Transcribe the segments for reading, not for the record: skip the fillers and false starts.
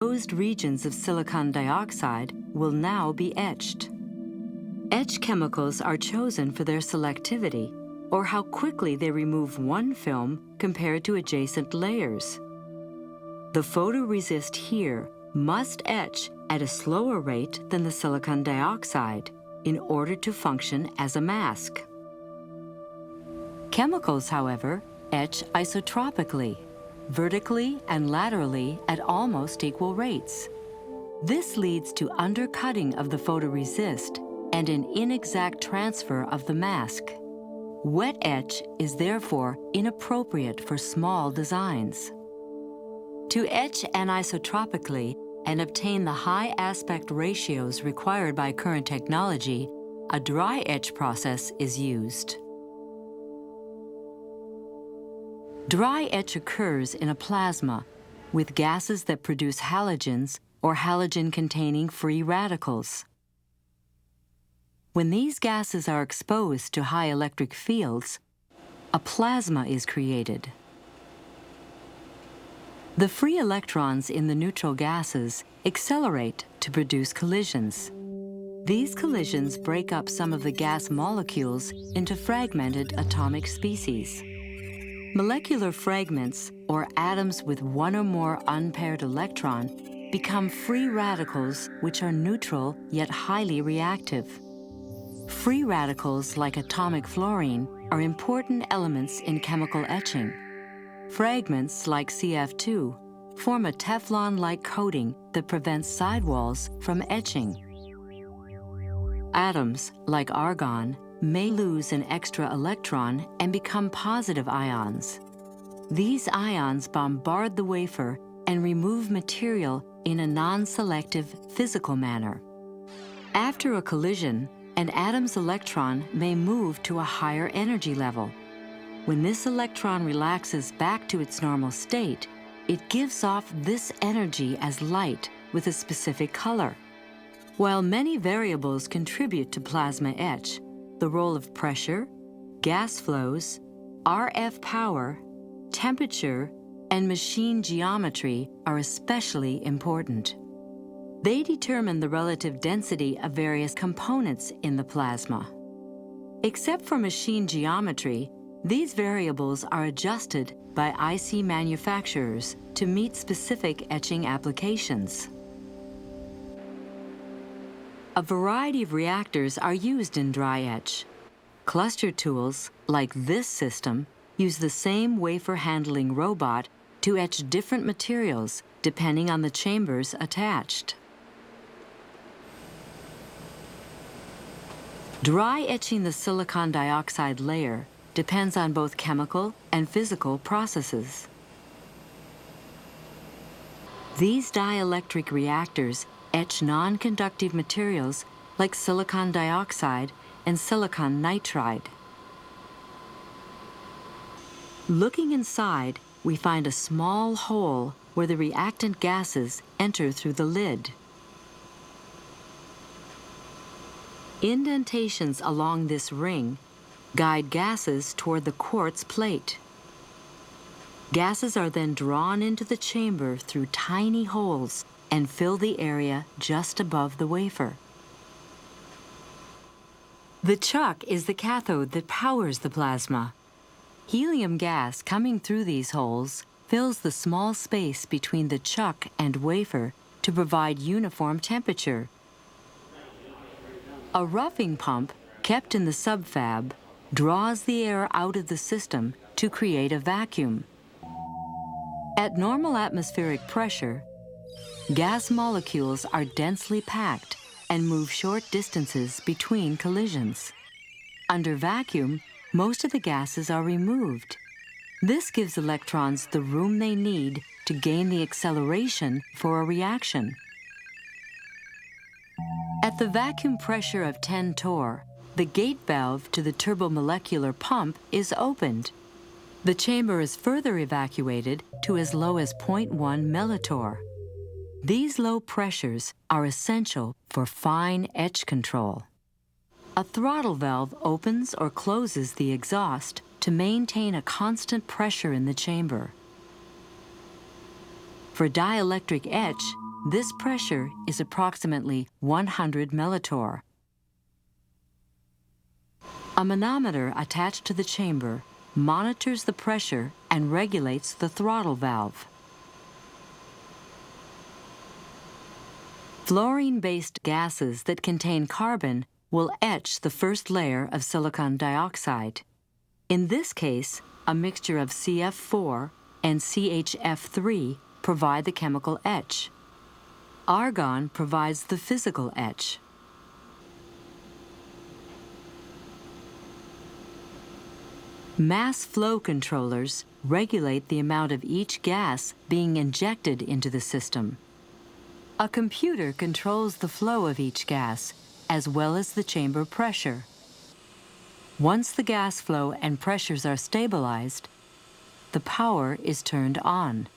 Exposed regions of silicon dioxide will now be etched. Etch chemicals are chosen for their selectivity, or how quickly they remove one film compared to adjacent layers. The photoresist here must etch at a slower rate than the silicon dioxide in order to function as a mask. Chemicals, however, etch isotropically, vertically and laterally at almost equal rates. This leads to undercutting of the photoresist and an inexact transfer of the mask. Wet etch is therefore inappropriate for small designs. To etch anisotropically and obtain the high aspect ratios required by current technology, a dry etch process is used. Dry etch occurs in a plasma with gases that produce halogens or halogen-containing free radicals. When these gases are exposed to high electric fields, a plasma is created. The free electrons in the neutral gases accelerate to produce collisions. These collisions break up some of the gas molecules into fragmented atomic species. Molecular fragments, or atoms with one or more unpaired electron, become free radicals which are neutral yet highly reactive. Free radicals like atomic fluorine are important elements in chemical etching. Fragments like CF2 form a Teflon-like coating that prevents sidewalls from etching. Atoms like argon may lose an extra electron and become positive ions. These ions bombard the wafer and remove material in a non-selective physical manner. After a collision, an atom's electron may move to a higher energy level. When this electron relaxes back to its normal state, it gives off this energy as light with a specific color. While many variables contribute to plasma etch, the role of pressure, gas flows, RF power, temperature, and machine geometry are especially important. They determine the relative density of various components in the plasma. Except for machine geometry, these variables are adjusted by IC manufacturers to meet specific etching applications. A variety of reactors are used in dry etch. Cluster tools, like this system, use the same wafer handling robot to etch different materials depending on the chambers attached. Dry etching the silicon dioxide layer depends on both chemical and physical processes. These dielectric reactors etch non-conductive materials like silicon dioxide and silicon nitride. Looking inside, we find a small hole where the reactant gases enter through the lid. Indentations along this ring guide gases toward the quartz plate. Gases are then drawn into the chamber through tiny holes and fill the area just above the wafer. The chuck is the cathode that powers the plasma. Helium gas coming through these holes fills the small space between the chuck and wafer to provide uniform temperature. A roughing pump, kept in the subfab, draws the air out of the system to create a vacuum. At normal atmospheric pressure, gas molecules are densely packed and move short distances between collisions. Under vacuum, most of the gases are removed. This gives electrons the room they need to gain the acceleration for a reaction. At the vacuum pressure of 10 torr, the gate valve to the turbomolecular pump is opened. The chamber is further evacuated to as low as 0.1 millitorr. These low pressures are essential for fine etch control. A throttle valve opens or closes the exhaust to maintain a constant pressure in the chamber. For dielectric etch, This pressure is approximately 100 millitorr. A manometer attached to the chamber monitors the pressure and regulates the throttle valve. Fluorine-based gases that contain carbon will etch the first layer of silicon dioxide. In this case, a mixture of CF4 and CHF3 provide the chemical etch. Argon provides the physical etch. Mass flow controllers regulate the amount of each gas being injected into the system. A computer controls the flow of each gas, as well as the chamber pressure. Once the gas flow and pressures are stabilized, the power is turned on.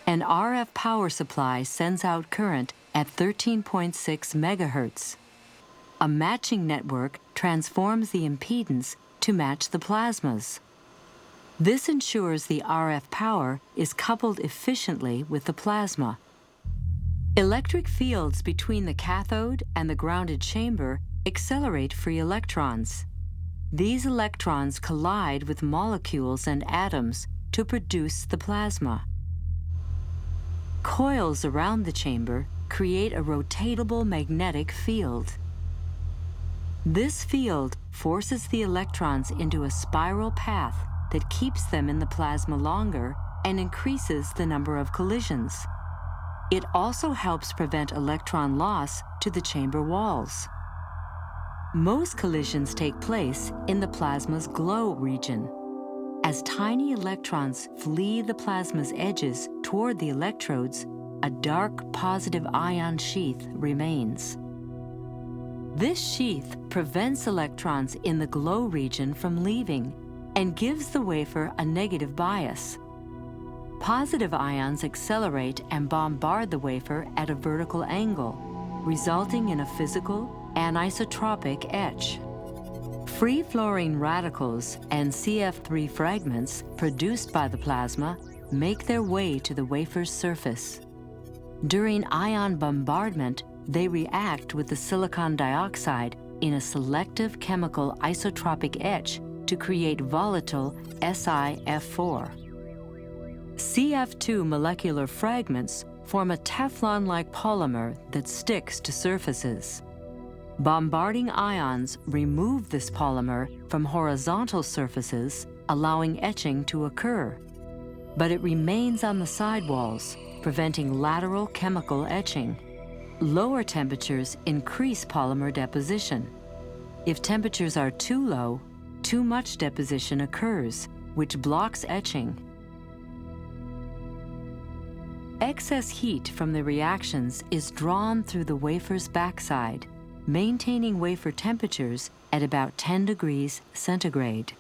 An RF power supply sends out current at 13.6 megahertz. A matching network transforms the impedance to match the plasmas. This ensures the RF power is coupled efficiently with the plasma. Electric fields between the cathode and the grounded chamber accelerate free electrons. These electrons collide with molecules and atoms to produce the plasma. Coils around the chamber create a rotatable magnetic field. This field forces the electrons into a spiral path that keeps them in the plasma longer and increases the number of collisions. It also helps prevent electron loss to the chamber walls. Most collisions take place in the plasma's glow region. As tiny electrons flee the plasma's edges toward the electrodes, a dark positive ion sheath remains. This sheath prevents electrons in the glow region from leaving and gives the wafer a negative bias. Positive ions accelerate and bombard the wafer at a vertical angle, resulting in a physical anisotropic etch. Free fluorine radicals and CF3 fragments produced by the plasma make their way to the wafer's surface. During ion bombardment, they react with the silicon dioxide in a selective chemical isotropic etch to create volatile SiF4. CF2 molecular fragments form a Teflon-like polymer that sticks to surfaces. Bombarding ions remove this polymer from horizontal surfaces, allowing etching to occur. But it remains on the sidewalls, preventing lateral chemical etching. Lower temperatures increase polymer deposition. If temperatures are too low, too much deposition occurs, which blocks etching. Excess heat from the reactions is drawn through the wafer's backside, maintaining wafer temperatures at about 10 degrees centigrade.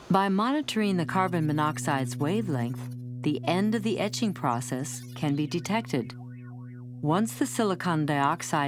By monitoring the carbon monoxide's wavelength, the end of the etching process can be detected. Once the silicon dioxide